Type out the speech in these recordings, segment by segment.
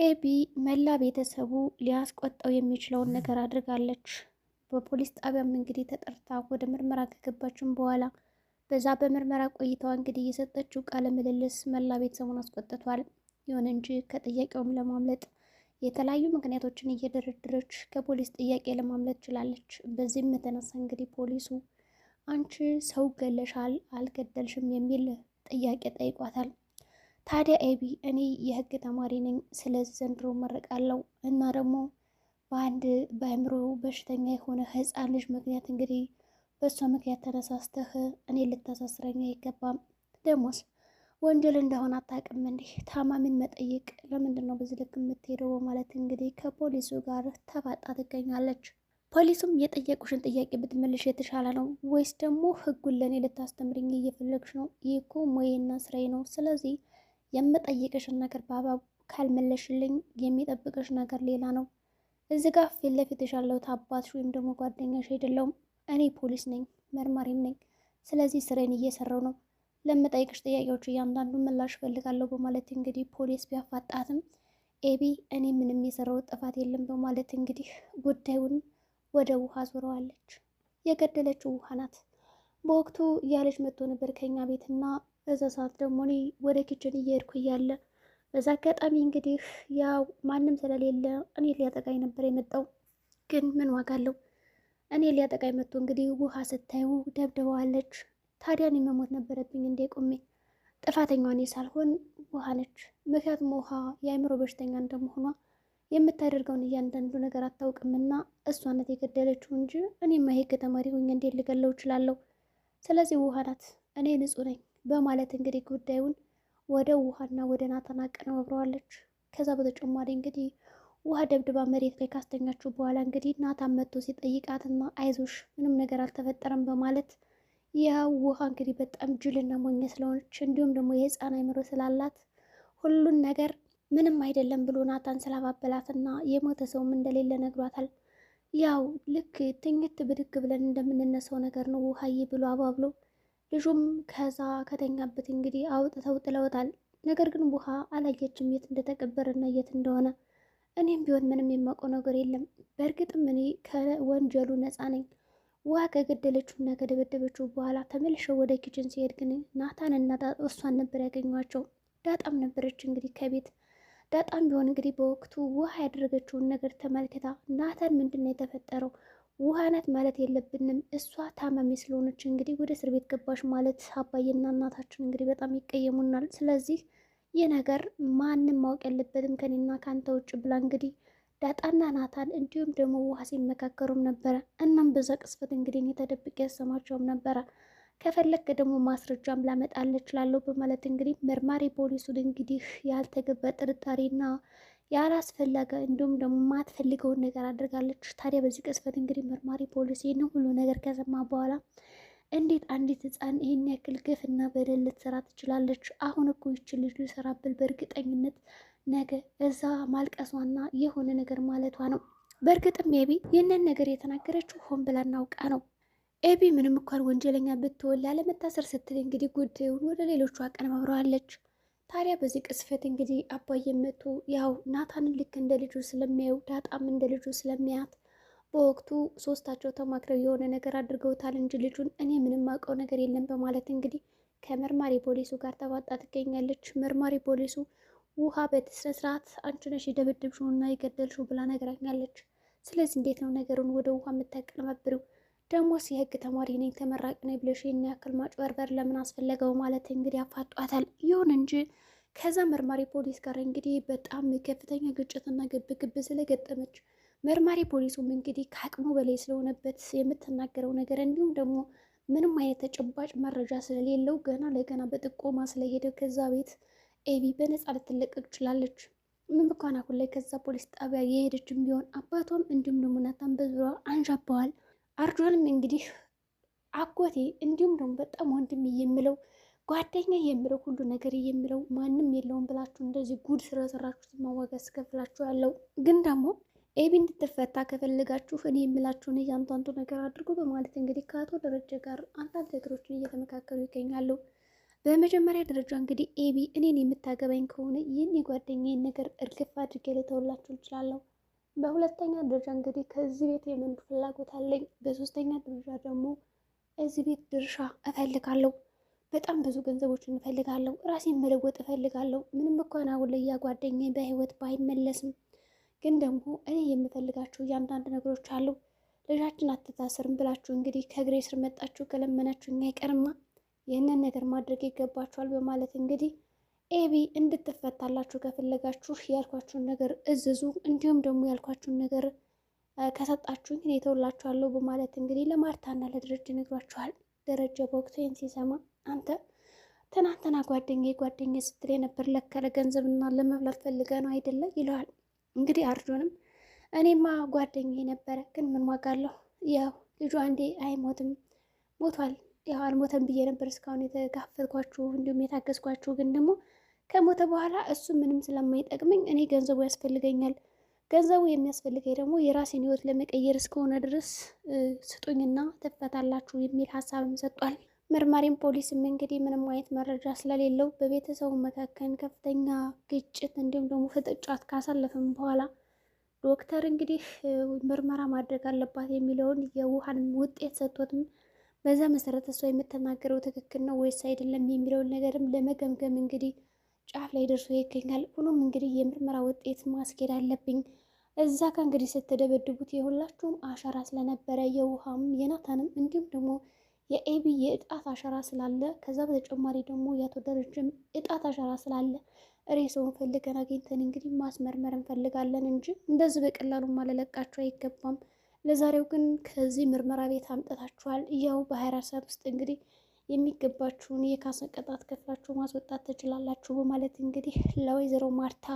ኤቢ መላ ቤተሰቡ ሊያስቆጣው የሚችለውን ነገር አድርጋለች። በፖሊስ ጣቢያም እንግዲህ ተጠርታ ወደ ምርመራ ከገባችን በኋላ በዛ በምርመራ ቆይታዋ እንግዲህ የሰጠችው ቃለ ምልልስ መላ ቤተሰቡን አስቆጥቷል። ይሁን እንጂ ከጥያቄውም ለማምለጥ የተለያዩ ምክንያቶችን እየደረደረች ከፖሊስ ጥያቄ ለማምለጥ ችላለች። በዚህም የተነሳ እንግዲህ ፖሊሱ አንቺ ሰው ገለሻል አልገደልሽም የሚል ጥያቄ ጠይቋታል። ታዲያ ኤቢ እኔ የህግ ተማሪ ነኝ፣ ስለዚህ ዘንድሮ መረቃለሁ እና ደግሞ በአንድ በአእምሮ በሽተኛ የሆነ ህፃን ልጅ ምክንያት እንግዲህ በእሷ ምክንያት ተነሳስተህ እኔ ልታሳስረኝ አይገባም። ደሞስ ወንጀል እንደሆነ አታውቅም እንዲህ ታማሚን መጠየቅ ለምንድን ነው በዚህ ልክ የምትሄደው? በማለት እንግዲህ ከፖሊሱ ጋር ተፋጣ ትገኛለች። ፖሊሱም የጠየቁሽን ጥያቄ ብትመልሽ የተሻለ ነው ወይስ ደግሞ ህጉን ለእኔ ልታስተምርኝ እየፈለግሽ ነው? ይህ እኮ ሙያና ስራዬ ነው። ስለዚህ የምጠይቅሽን ነገር በአግባቡ ካልመለሽልኝ የሚጠብቅሽ ነገር ሌላ ነው። እዚህ ጋር ፊት ለፊትሽ ያለሁት አባትሽ ወይም ደግሞ ጓደኛሽ አይደለሁም። እኔ ፖሊስ ነኝ፣ መርማሪም ነኝ። ስለዚህ ስራዬን እየሰራው ነው። ለምጠይቅሽ ጥያቄዎች እያንዳንዱ ምላሽ ፈልጋለሁ በማለት እንግዲህ ፖሊስ ቢያፋጣትም ኤቢ እኔ ምንም የሰራው ጥፋት የለም በማለት እንግዲህ ጉዳዩን ወደ ውሃ ዞረዋለች። የገደለችው ውሃ ናት። በወቅቱ ያለች መጥቶ ነበር ከኛ ቤትና በዛ ሰዓት ደግሞ እኔ ወደ ኪችን እየሄድኩ እያለ በዛ አጋጣሚ እንግዲህ ያው ማንም ስለሌለ እኔ ሊያጠቃኝ ነበር የመጣው። ግን ምን ዋጋ አለው? እኔ ሊያጠቃኝ መጥቶ እንግዲህ ውሃ ስታዩ ደብድበዋለች። ታዲያ እኔ መሞት ነበረብኝ እንዴ? ቁሜ ጥፋተኛዋ እኔ ሳልሆን ውሃ ነች። ምክንያቱም ውሃ የአእምሮ በሽተኛ እንደመሆኗ የምታደርገውን እያንዳንዱ ነገር አታውቅምና እሷ ናት የገደለችው እንጂ እኔማ የህግ ተማሪ ሆኜ እንዴት ልገለው እችላለሁ? ስለዚህ ውሃ ናት፣ እኔ ንጹህ ነኝ በማለት እንግዲህ ጉዳዩን ወደ ውሃና ወደ ናታን አቀነባብረዋለች። ከዛ በተጨማሪ እንግዲህ ውሃ ደብድባ መሬት ላይ ካስተኛችሁ በኋላ እንግዲህ ናታን መጥቶ ሲጠይቃትና አይዞሽ ምንም ነገር አልተፈጠረም በማለት ያው ውሃ እንግዲህ በጣም ጅልና ሞኝ ስለሆነች እንዲሁም ደግሞ የህፃን አይምሮ ስላላት ሁሉን ነገር ምንም አይደለም ብሎ ናታን ስላባበላትና የሞተ ሰውም እንደሌለ ነግሯታል። ያው ልክ ትኝት ብድግ ብለን እንደምንነሳው ነገር ነው ውሃዬ ብሎ አባብሎ ልጁም ከዛ ከተኛበት እንግዲህ አውጥተው ጥለውታል። ነገር ግን ውሃ አላየችም የት እንደተቀበረና የት እንደሆነ። እኔም ቢሆን ምንም የማውቀው ነገር የለም። በእርግጥም እኔ ከወንጀሉ ነፃ ነኝ። ውሃ ከገደለችው እና ከደበደበችው በኋላ ተመልሸው ወደ ኪችን ሲሄድ ግን ናታን እና እሷን ነበር ያገኟቸው። ዳጣም ነበረች እንግዲህ ከቤት። ዳጣም ቢሆን እንግዲህ በወቅቱ ውሃ ያደረገችውን ነገር ተመልክታ ናታን ምንድን ነው የተፈጠረው? ውሃ ናት ማለት የለብንም፣ እሷ ታማሚ ስለሆነች እንግዲህ ወደ እስር ቤት ገባሽ ማለት አባዬና እናታችን እንግዲህ በጣም ይቀየሙናል። ስለዚህ ይህ ነገር ማንም ማወቅ የለበትም ከኔና ከአንተ ውጭ ብላ እንግዲህ ዳጣና ናታን እንዲሁም ደግሞ ውሃ ሲመካከሩም ነበረ። እናም በዛ ቅስፈት እንግዲህ እኔ ተደብቄ ያሰማቸውም ነበረ። ከፈለክ ደግሞ ማስረጃም ላመጣልህ እችላለሁ በማለት እንግዲህ መርማሪ ፖሊሱን እንግዲህ ያልተገባ ጥርጣሬና ያላስፈለገ እንዲሁም ደግሞ ማትፈልገውን ነገር አድርጋለች። ታዲያ በዚህ ቅስፈት እንግዲህ መርማሪ ፖሊስ ይህንን ሁሉ ነገር ከሰማ በኋላ እንዴት አንዲት ህፃን ይህን ያክል ግፍና በደል ልትሰራ ትችላለች? አሁን እኮ ይችን ልጅ ልሰራብል በእርግጠኝነት ነገ እዛ ማልቀሷና የሆነ ነገር ማለቷ ነው። በእርግጥም ኤቢ ይህንን ነገር የተናገረችው ሆን ብላ እናውቃ ነው። ኤቢ ምንም እንኳን ወንጀለኛ ብትወል ላለመታሰር ስትል እንግዲህ ጉዳዩን ወደ ሌሎቹ አቀነባብረዋለች። ታዲያ በዚህ ቅስፈት እንግዲህ አባዬ መቶ ያው ናታንን ልክ እንደ ልጁ ስለሚያዩ ዳጣም እንደ ልጁ ስለሚያት በወቅቱ ሶስታቸው ተማክረው የሆነ ነገር አድርገውታል እንጂ ልጁን እኔ ምንም አውቀው ነገር የለም በማለት እንግዲህ ከመርማሪ ፖሊሱ ጋር ተባጣ ትገኛለች። መርማሪ ፖሊሱ ውሃ በስነ ስርዓት አንቺ ነሽ የደበደብሽውና የገደልሽው ብላ ነግራኛለች። ስለዚህ እንዴት ነው ነገሩን ወደ ውሃ የምታቀነባብሪው? ደሞስ የህግ ተማሪ ነኝ ተመራቂ ነኝ ብለሽ ይህን ያክል ማጭበርበር ለምን አስፈለገው? ማለት እንግዲህ አፋጧታል። ይሁን እንጂ ከዛ መርማሪ ፖሊስ ጋር እንግዲህ በጣም ከፍተኛ ግጭትና ግብግብ ስለገጠመች መርማሪ ፖሊሱም እንግዲህ ከአቅሙ በላይ ስለሆነበት የምትናገረው ነገር እንዲሁም ደግሞ ምንም አይነት ተጨባጭ መረጃ ስለሌለው ገና ለገና በጥቆማ ስለሄደ ከዛ ቤት ኤቢ በነፃ ልትለቀቅ ችላለች። ምን እንኳን አሁን ላይ ከዛ ፖሊስ ጣቢያ የሄደችም ቢሆን አባቷም እንዲሁም ደግሞ ናታን በዙሪያዋ አንዣበዋል። አርጆንም እንግዲህ አጎቴ እንዲሁም ደግሞ በጣም ወንድም የምለው ጓደኛ የምለው ሁሉ ነገር የምለው ማንም የለውም ብላችሁ እንደዚህ ጉድ ስለሰራችሁት ማዋጋ ስከፍላችሁ ያለው ግን ደግሞ ኤቢ እንድትፈታ ከፈለጋችሁ እኔ የምላችሁን እያንዳንዱ ነገር አድርጎ በማለት እንግዲህ ከአቶ ደረጀ ጋር አንዳንድ ነገሮችን እየተመካከሉ ይገኛሉ። በመጀመሪያ ደረጃ እንግዲህ ኤቢ እኔን የምታገባኝ ከሆነ ይህን የጓደኛዬን ነገር እርግፍ አድርጌ ልተውላችሁ እችላለሁ። በሁለተኛ ደረጃ እንግዲህ ከዚህ ቤት የመኖር ፍላጎት አለኝ። በሶስተኛ ደረጃ ደግሞ እዚህ ቤት ድርሻ እፈልጋለሁ። በጣም ብዙ ገንዘቦችን እፈልጋለሁ። ራሴን መለወጥ እፈልጋለሁ። ምንም እንኳን አሁን ላይ ያ ጓደኛዬ በህይወት ባይመለስም ግን ደግሞ እኔ የምፈልጋቸው እያንዳንድ ነገሮች አሉ። ልጃችን አትታሰርም ብላችሁ እንግዲህ ከእግሬ ስር መጣችሁ ከለመናችሁ እኛ አይቀርማ ይህንን ነገር ማድረግ ይገባችኋል በማለት እንግዲህ ኤቢ እንድትፈታላችሁ ከፈለጋችሁ ያልኳችሁን ነገር እዝዙ፣ እንዲሁም ደግሞ ያልኳችሁን ነገር ከሰጣችሁኝ እኔ ተውላችኋለሁ በማለት እንግዲህ ለማርታና ለደረጀ ነግሯችኋል። ደረጀ በወቅቱ ይህን ሲሰማ አንተ ትናንትና ጓደኛ ስትል የነበር ለካ ለገንዘብና ለመብላት ፈልገ ነው አይደለ ይለዋል። እንግዲህ አርጆንም እኔማ ጓደኛዬ ነበረ፣ ግን ምን ዋጋ አለው? ያው ልጁ አንዴ አይሞትም ሞቷል። ያው አልሞተም ብዬ ነበር እስካሁን የተጋፈጥኳችሁ እንዲሁም የታገዝኳችሁ፣ ግን ደግሞ ከሞተ በኋላ እሱ ምንም ስለማይጠቅመኝ እኔ ገንዘቡ ያስፈልገኛል። ገንዘቡ የሚያስፈልገኝ ደግሞ የራሴን ህይወት ለመቀየር እስከሆነ ድረስ ስጡኝና ትፈታላችሁ የሚል ሀሳብም ሰጧል። መርማሪም ፖሊስም እንግዲህ ምንም አይነት መረጃ ስለሌለው በቤተሰቡ መካከል ከፍተኛ ግጭት እንዲሁም ደግሞ ፍጥጫት ካሳለፍም በኋላ ዶክተር እንግዲህ ምርመራ ማድረግ አለባት የሚለውን የውሃን ውጤት ሰጥቶትም በዛ መሰረት እሷ የምትናገረው ትክክል ነው ወይስ አይደለም የሚለውን ነገርም ለመገምገም እንግዲህ ጫፍ ላይ ደርሶ ይገኛል። ሁሉም እንግዲህ የምርመራ ውጤት ማስኬድ አለብኝ። እዛ ጋ እንግዲህ ስትደበድቡት የሁላችሁም አሻራ ስለነበረ የውሃም የናታንም እንዲሁም ደግሞ የኤቢ የእጣት አሻራ ስላለ ከዛ በተጨማሪ ደግሞ የአቶ ደረጀም እጣት አሻራ ስላለ ሬሳውን ፈልገን አግኝተን እንግዲህ ማስመርመር እንፈልጋለን እንጂ እንደዚህ በቀላሉ ማለለቃቸው አይገባም። ለዛሬው ግን ከዚህ ምርመራ ቤት አምጥታችኋል። ያው በ24 ሰዓት ውስጥ እንግዲህ የሚገባችሁን የካሳ ቅጣት ከፍላችሁ ማስወጣት ትችላላችሁ በማለት እንግዲህ ለወይዘሮ ማርታ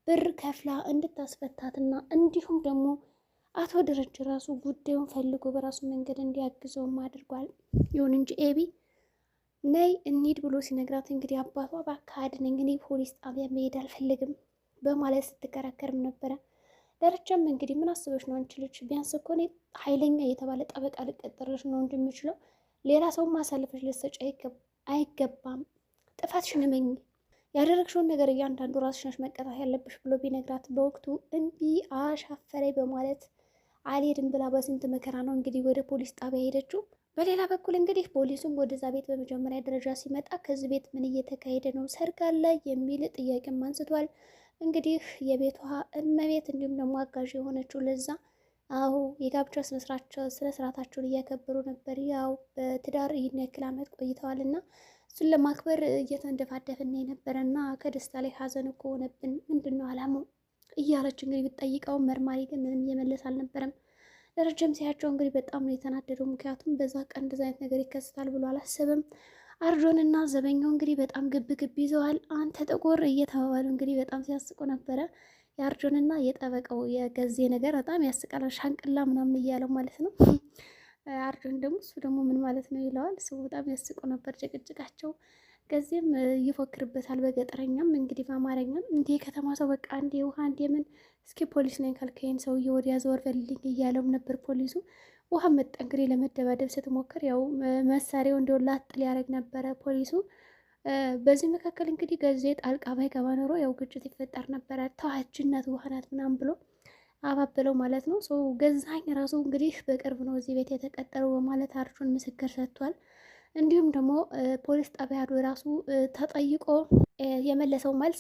ብር ከፍላ እንድታስፈታትና እንዲሁም ደግሞ አቶ ደረጀ ራሱ ጉዳዩን ፈልጎ በራሱ መንገድ እንዲያግዘውም አድርጓል። ይሁን እንጂ ኤቢ ነይ እንሂድ ብሎ ሲነግራት እንግዲህ አባቷ በአካሄድ ነኝ እኔ ፖሊስ ጣቢያ መሄድ አልፈልግም በማለት ስትከራከርም ነበረ። ደረጃም እንግዲህ ምን አስበሽ ነው አንቺ ልጅ? ቢያንስ እኮ እኔ ኃይለኛ የተባለ ጠበቃ ልቀጥርሽ ነው እንጂ የምችለው ሌላ ሰው ማሳለፈሽ ልትሰጪ አይገባም። ጥፋትሽን እመኚ፣ ያደረግሽውን ነገር እያንዳንዱ ራስሽ ነሽ መቀጣት ያለብሽ ብሎ ቢነግራት በወቅቱ እምቢ አሻፈረኝ በማለት አልሄድም ብላ በስንት መከራ ነው እንግዲህ ወደ ፖሊስ ጣቢያ ሄደችው። በሌላ በኩል እንግዲህ ፖሊሱም ወደዛ ቤት በመጀመሪያ ደረጃ ሲመጣ ከዚህ ቤት ምን እየተካሄደ ነው? ሰርግ አለ የሚል ጥያቄም አንስቷል። እንግዲህ የቤቷ እመቤት እንዲሁም ደግሞ አጋዥ የሆነችው ለዛ አሁ የጋብቻ ስነስርዓታቸውን እያከበሩ ነበር። ያው በትዳር ይህን ያክል ዓመት ቆይተዋል እና እሱን ለማክበር እየተንደፋደፍን የነበረ እና ከደስታ ላይ ሀዘን እኮ ሆነብን፣ ምንድን ነው አላማው እያለች እንግዲህ ብትጠይቀውም መርማሪ ግን ምንም እየመለስ አልነበረም። ደረጀም ሲያቸው እንግዲህ በጣም ነው የተናደደው። ምክንያቱም በዛ ቀን እንደዚ አይነት ነገር ይከሰታል ብሎ አላሰበም። አርጆንና ዘበኛው እንግዲህ በጣም ግብ ይዘዋል። አንተ ጥቁር እየተባባሉ እንግዲህ በጣም ሲያስቁ ነበረ። የአርጆንና የጠበቀው የገዜ ነገር በጣም ያስቃል። ሻንቅላ ምናምን እያለው ማለት ነው። አርጆን ደግሞ እሱ ደግሞ ምን ማለት ነው ይለዋል። እሱ በጣም ያስቁ ነበር ጭቅጭቃቸው። ገዜም ይፎክርበታል በገጠረኛም እንግዲህ በአማርኛም እንዲህ የከተማ ሰው በቃ እንዲ ውሃ እንዲ ምን እስኪ ፖሊስ ነኝ ካልከይን ሰውዬ ወዲያ ዘወር በልልኝ እያለውም ነበር ፖሊሱ። ውሃ መጣ እንግዲህ ለመደባደብ ስትሞክር ያው መሳሪያው እንደው ላጥ ሊያደርግ ነበረ ፖሊሱ። በዚህ መካከል እንግዲህ ገዜ ጣልቃ ባይገባ ኖሮ ያው ግጭት ይፈጠር ነበረ። ተዋጅነት ውሃ ናት ምናምን ብሎ አባበለው ማለት ነው። ሰው ገዛኝ ራሱ እንግዲህ በቅርብ ነው እዚህ ቤት የተቀጠረው በማለት አርጆን ምስክር ሰጥቷል። እንዲሁም ደግሞ ፖሊስ ጣቢያ ሄዶ ራሱ ተጠይቆ የመለሰው መልስ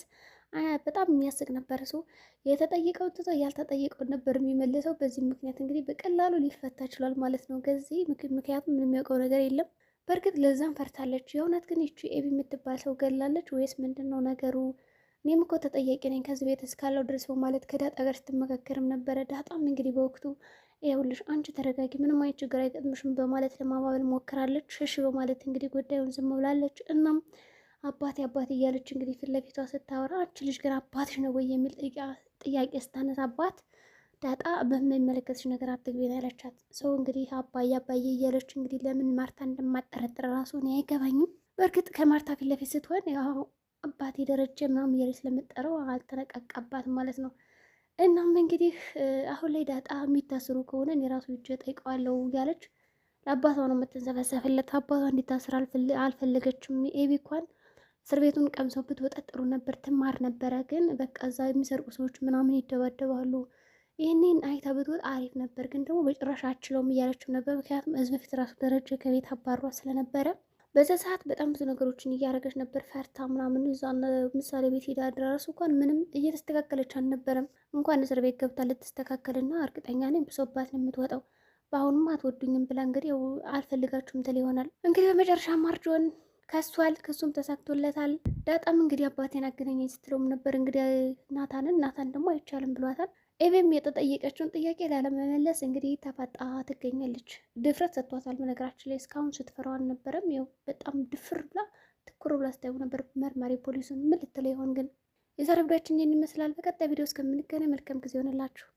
በጣም የሚያስቅ ነበር። ሰው የተጠየቀው ትቶ ያልተጠየቀው ነበር የሚመልሰው። በዚህ ምክንያት እንግዲህ በቀላሉ ሊፈታ ችሏል ማለት ነው ገዚህ። ምክንያቱም የሚያውቀው ነገር የለም። በእርግጥ ለዛም ፈርታለች። የእውነት ግን ይቺ ኤቢ የምትባል ሰው ገላለች ወይስ ምንድን ነው ነገሩ? እኔም እኮ ተጠያቂ ነኝ ከዚህ ቤት እስካለው ድረስ በማለት ከዳጣ ጋር ስትመካከርም ነበረ። ዳጣም እንግዲህ በወቅቱ ይኸውልሽ አንቺ ተረጋጊ፣ ምንም አይነት ችግር አይገጥምሽም በማለት ለማባበል ሞክራለች። እሺ በማለት እንግዲህ ጉዳዩን ዝም ብላለች። እናም አባቴ እያለች እንግዲህ ፊት ለፊቷ ስታወራ አንቺ ልጅ ግን አባትሽ ነው ወይ የሚል ጥያቄ ስታነሳባት ዳጣ በማይመለከትሽ ነገር አትግቢ ነው ያለቻት። ሰው እንግዲህ አባዬ እያለች እንግዲህ ለምን ማርታ እንደማጠረጥር ራሱ እኔ አይገባኝም። በእርግጥ ከማርታ ፊት ለፊት ስትሆን ያው አባቴ ደረጀ ምናምን እያለች ስለምጠረው አልተነቃቃባትም ማለት ነው። እናም እንግዲህ አሁን ላይ ዳጣ የሚታስሩ ከሆነ እኔ ራሱ እጅ ጠይቀዋለሁ ያለች ለአባቷ ነው የምትንሰፈሰፍለት። አባቷ እንዲታስር አልፈለገችም። ኤቢ እንኳን እስር ቤቱን ቀምሰው ብትወጣ ጥሩ ነበር፣ ትማር ነበረ። ግን በቃ እዛ የሚሰርቁ ሰዎች ምናምን ይደባደባሉ። ይህንን አይታ ብትወጣ አሪፍ ነበር። ግን ደግሞ በጭራሽ አችለውም እያለችው ነበር። ምክንያቱም እዚህ በፊት ራሱ ደረጀ ከቤት አባሯ ስለነበረ በዛ ሰዓት በጣም ብዙ ነገሮችን እያደረገች ነበር። ፈርታ ምናምን እዛ ምሳሌ ቤት ሄዳ ድረሱ እንኳን ምንም እየተስተካከለች አልነበረም። እንኳን እስር ቤት ገብታ ልትስተካከልና እርግጠኛ ነኝ ብሶባት ነው የምትወጣው። በአሁኑም አትወዱኝም ብላ እንግዲህ አልፈልጋችሁም ትል ይሆናል። እንግዲህ በመጨረሻ ማርጆን ከሷል፣ ክሱም ተሳክቶለታል። ዳጣም እንግዲህ አባቴን አገናኘኝ ስትለውም ነበር እንግዲህ ናታን ደግሞ አይቻልም ብሏታል። ኤቤም የተጠየቀችውን ጥያቄ ላለመመለስ እንግዲህ ተፋጣ ትገኛለች። ድፍረት ሰጥቷታል። በነገራችን ላይ እስካሁን ስትፈራው አልነበረም። ያው በጣም ድፍር ብላ ትኩር ብላ ስታዩ ነበር። መርማሪ ፖሊሱን ምን ልትለው ይሆን? ግን የዛሬ ቪዲዮአችን ይህን ይመስላል። በቀጣይ ቪዲዮ እስከምንገናኝ መልካም ጊዜ ይሆንላችሁ።